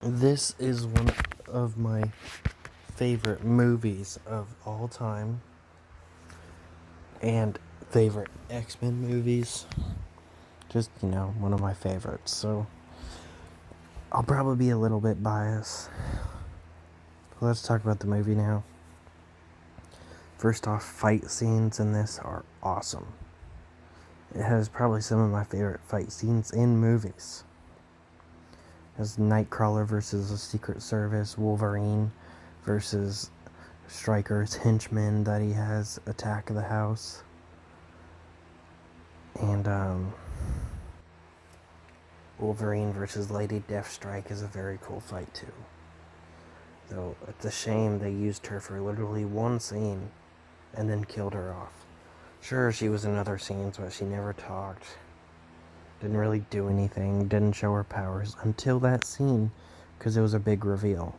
This is one of my favorite movies of all time and favorite X-Men movies. Just, one of my favorites. So I'll probably be a little bit biased. Let's talk about the movie now. First off, fight scenes in this are awesome. It has probably some of my favorite fight scenes in movies. It has Nightcrawler versus the Secret Service, Wolverine versus Stryker's henchmen that he has attack the house. And Wolverine versus Lady Deathstrike is a very cool fight too. Though it's a shame they used her for literally one scene and then killed her off. Sure, she was in other scenes, but she never talked. Didn't really do anything, didn't show her powers until that scene, because it was a big reveal.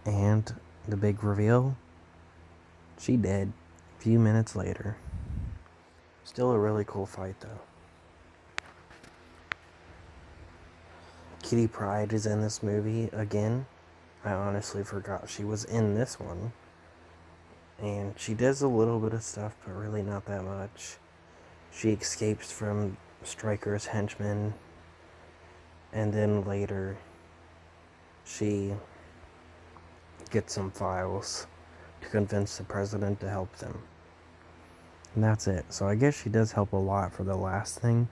And the big reveal, she did a few minutes later. Still a really cool fight though. Kitty Pryde is in this movie again. I honestly forgot she was in this one. And she does a little bit of stuff, but really not that much. She escapes from Stryker's henchmen, and then later she gets some files to convince the president to help them. And that's it. So I guess she does help a lot for the last thing,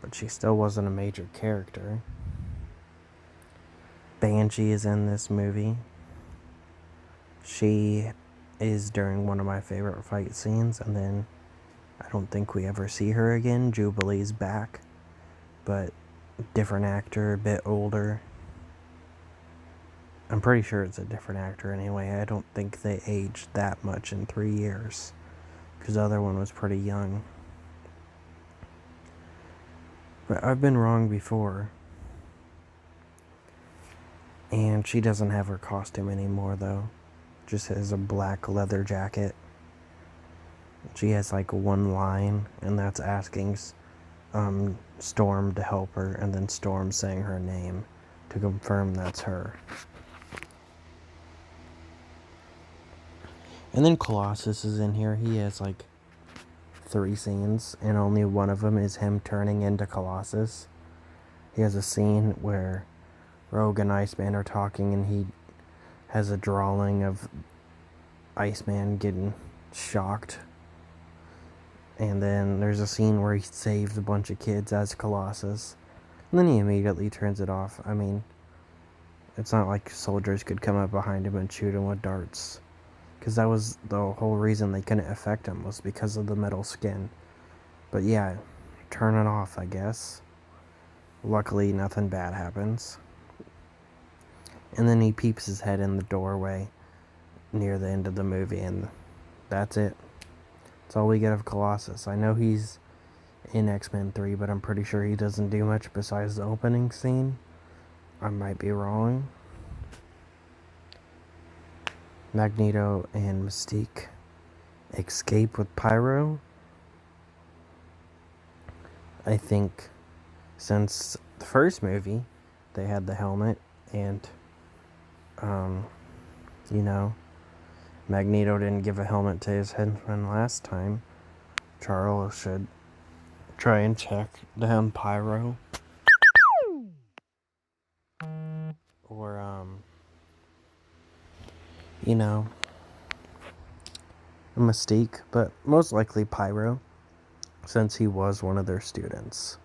but she still wasn't a major character. Banshee is in this movie. She is during one of my favorite fight scenes, and then I don't think we ever see her again. Jubilee's back, but different actor, a bit older. I'm pretty sure it's a different actor anyway. I don't think they aged that much in 3 years, because the other one was pretty young. But I've been wrong before. And she doesn't have her costume anymore though. Just has a black leather jacket. She has like one line, and that's asking Storm to help her, and then Storm saying her name to confirm that's her. And then Colossus is in here. He has like 3 scenes, and only one of them is him turning into Colossus. He has a scene where Rogue and Iceman are talking, and he has a drawing of Iceman getting shocked. And then there's a scene where he saves a bunch of kids as Colossus. And then he immediately turns it off. I mean, it's not like soldiers could come up behind him and shoot him with darts. Because that was the whole reason they couldn't affect him, was because of the metal skin. But yeah, turn it off, I guess. Luckily, nothing bad happens. And then he peeps his head in the doorway near the end of the movie, and that's it. That's all we get of Colossus. I know he's in X-Men 3, but I'm pretty sure he doesn't do much besides the opening scene. I might be wrong. Magneto and Mystique escape with Pyro. I think since the first movie, they had the helmet, and Magneto didn't give a helmet to his henchman last time. Charles should try and check down Pyro. Or, a Mystique, but most likely Pyro, since he was one of their students.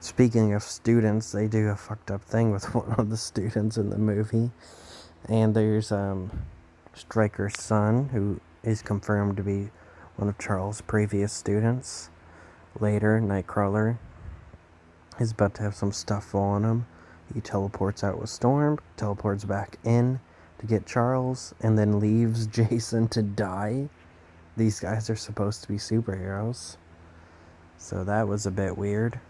Speaking of students, they do a fucked up thing with one of the students in the movie. And there's Stryker's son, who is confirmed to be one of Charles' previous students. Later, Nightcrawler is about to have some stuff fall on him. He teleports out with Storm, teleports back in to get Charles, and then leaves Jason to die. These guys are supposed to be superheroes. So that was a bit weird.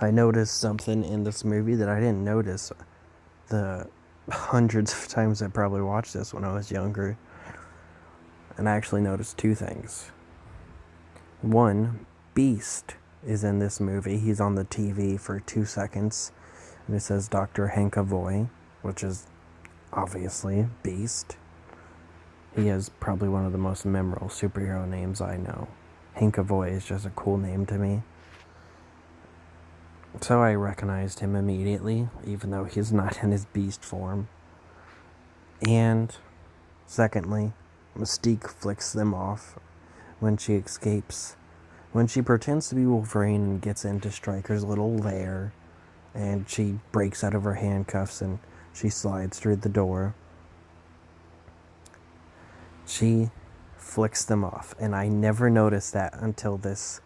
I noticed something in this movie that I didn't notice the hundreds of times I probably watched this when I was younger. And I actually noticed 2 things. One, Beast is in this movie. He's on the TV for 2 seconds, and it says Dr. Hankavoy, which is obviously Beast. He has probably one of the most memorable superhero names I know. Hankavoy is just a cool name to me. So I recognized him immediately, even though he's not in his Beast form. And secondly, Mystique flicks them off when she escapes. When she pretends to be Wolverine and gets into Stryker's little lair, and she breaks out of her handcuffs and she slides through the door, she flicks them off. And I never noticed that until this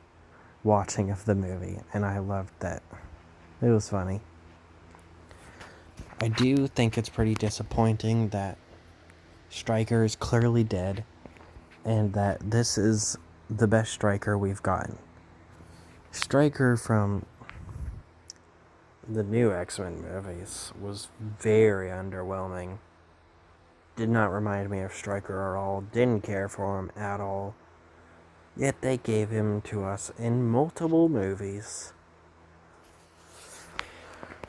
watching of the movie, and I loved that. It was funny. I do think it's pretty disappointing that Stryker is clearly dead, and that this is the best Stryker we've gotten. Stryker from the new X-Men movies was very underwhelming. Did not remind me of Stryker at all. Didn't care for him at all. Yet they gave him to us in multiple movies.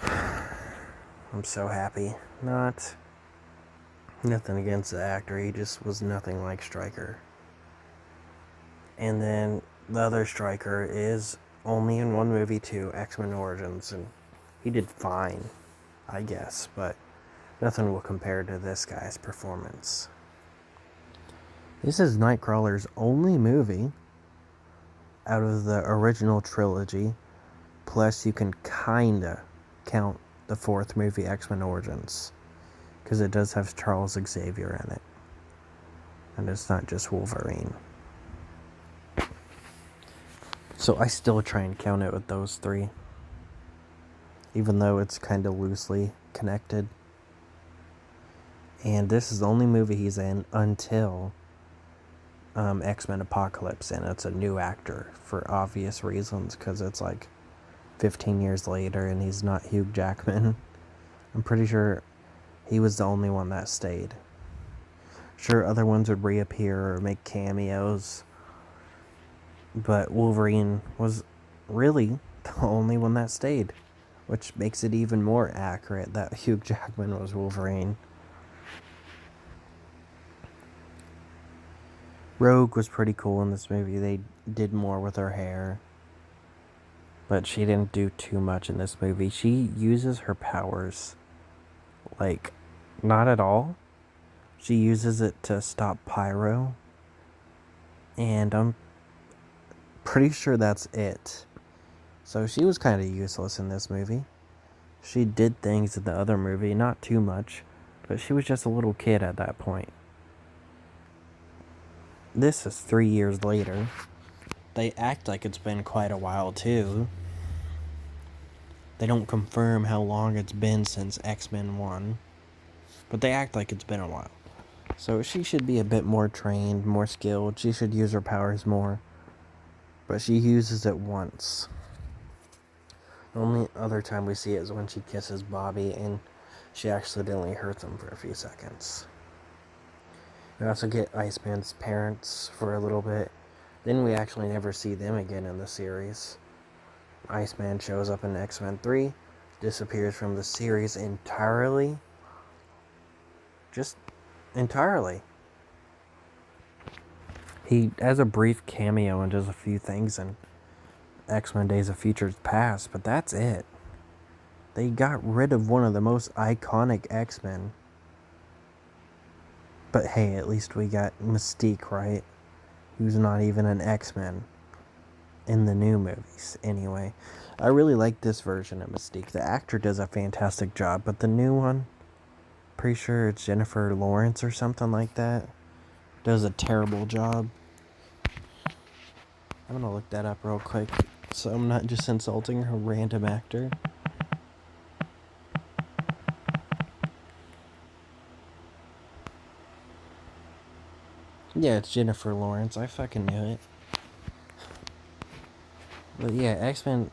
I'm so happy. Nothing against the actor. He just was nothing like Stryker. And then the other Stryker is only in one movie too, X-Men Origins, and he did fine, I guess, but nothing will compare to this guy's performance. This is Nightcrawler's only movie out of the original trilogy, plus you can kinda count the fourth movie, X-Men Origins, because it does have Charles Xavier in it, and it's not just Wolverine. So I still try and count it with those three, even though it's kind of loosely connected. And this is the only movie he's in until X-Men Apocalypse, and it's a new actor for obvious reasons, because it's like 15 years later and he's not Hugh Jackman. I'm pretty sure he was the only one that stayed. Sure, other ones would reappear or make cameos, but Wolverine was really the only one that stayed, which makes it even more accurate that Hugh Jackman was Wolverine. Rogue was pretty cool in this movie. They did more with her hair, but she didn't do too much in this movie. She uses her powers, like, not at all. She uses it to stop Pyro, and I'm pretty sure that's it. So she was kind of useless in this movie. She did things in the other movie, not too much, but she was just a little kid at that point. This is 3 years later. They act like it's been quite a while too. They don't confirm how long it's been since X-Men 1, but they act like it's been a while. So she should be a bit more trained, more skilled. She should use her powers more, but she uses it once. The only other time we see it is when she kisses Bobby and she accidentally hurts him for a few seconds. We also get Iceman's parents for a little bit. Then we actually never see them again in the series. Iceman shows up in X-Men 3, disappears from the series entirely. Just entirely. He has a brief cameo and does a few things in X-Men Days of Future Past, but that's it. They got rid of one of the most iconic X-Men. But hey, at least we got Mystique, right? Who's not even an X-Men in the new movies, anyway. I really like this version of Mystique. The actor does a fantastic job, but the new one, pretty sure it's Jennifer Lawrence or something like that, does a terrible job. I'm gonna look that up real quick, so I'm not just insulting a random actor. Yeah, it's Jennifer Lawrence. I fucking knew it. But yeah, X-Men,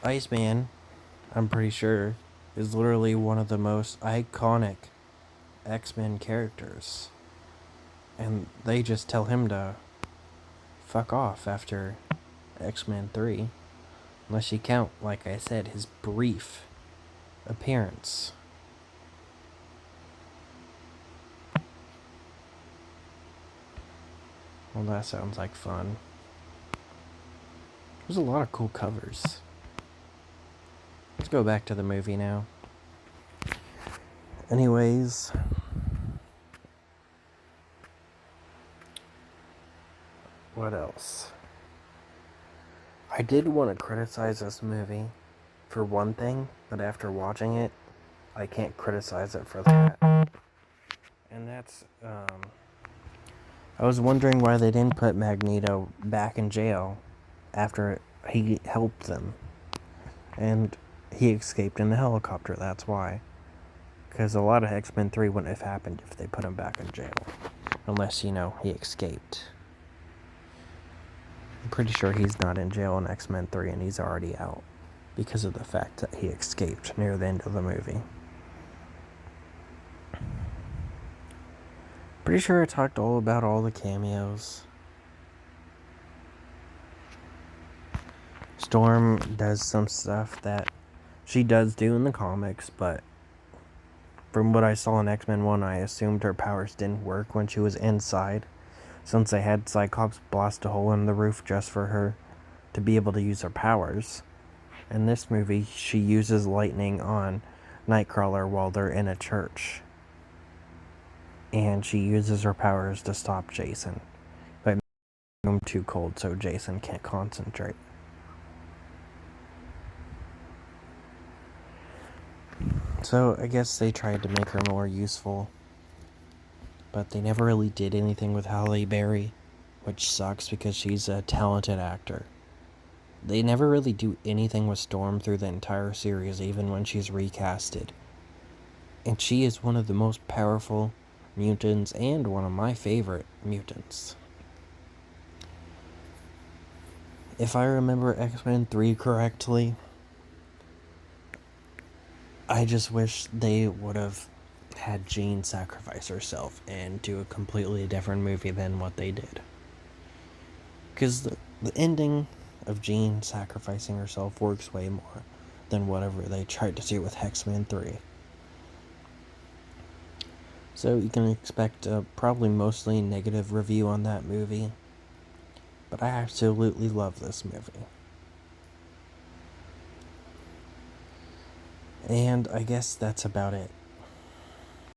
Iceman, I'm pretty sure, is literally one of the most iconic X-Men characters. And they just tell him to fuck off after X-Men 3. Unless you count, like I said, his brief appearance. Well, that sounds like fun. There's a lot of cool covers. Let's go back to the movie now. Anyways, what else? I did want to criticize this movie for one thing, but after watching it, I can't criticize it for that. And that's, I was wondering why they didn't put Magneto back in jail after he helped them. And he escaped in the helicopter, that's why. Because a lot of X-Men 3 wouldn't have happened if they put him back in jail. Unless, he escaped. I'm pretty sure he's not in jail in X-Men 3 and he's already out. Because of the fact that he escaped near the end of the movie. Pretty sure I talked all about all the cameos. Storm does some stuff that she does do in the comics, but from what I saw in X-Men 1, I assumed her powers didn't work when she was inside, since they had Cyclops blast a hole in the roof just for her to be able to use her powers. In this movie, she uses lightning on Nightcrawler while they're in a church. And she uses her powers to stop Jason by making him too cold so Jason can't concentrate. So I guess they tried to make her more useful, but they never really did anything with Halle Berry, which sucks because she's a talented actor. They never really do anything with Storm through the entire series, even when she's recasted. And she is one of the most powerful mutants and one of my favorite mutants. If I remember X-Men 3 correctly, I just wish they would have had Jean sacrifice herself and do a completely different movie than what they did. Because the ending of Jean sacrificing herself works way more than whatever they tried to do with X-Men 3. So you can expect a probably mostly negative review on that movie. But I absolutely love this movie. And I guess that's about it.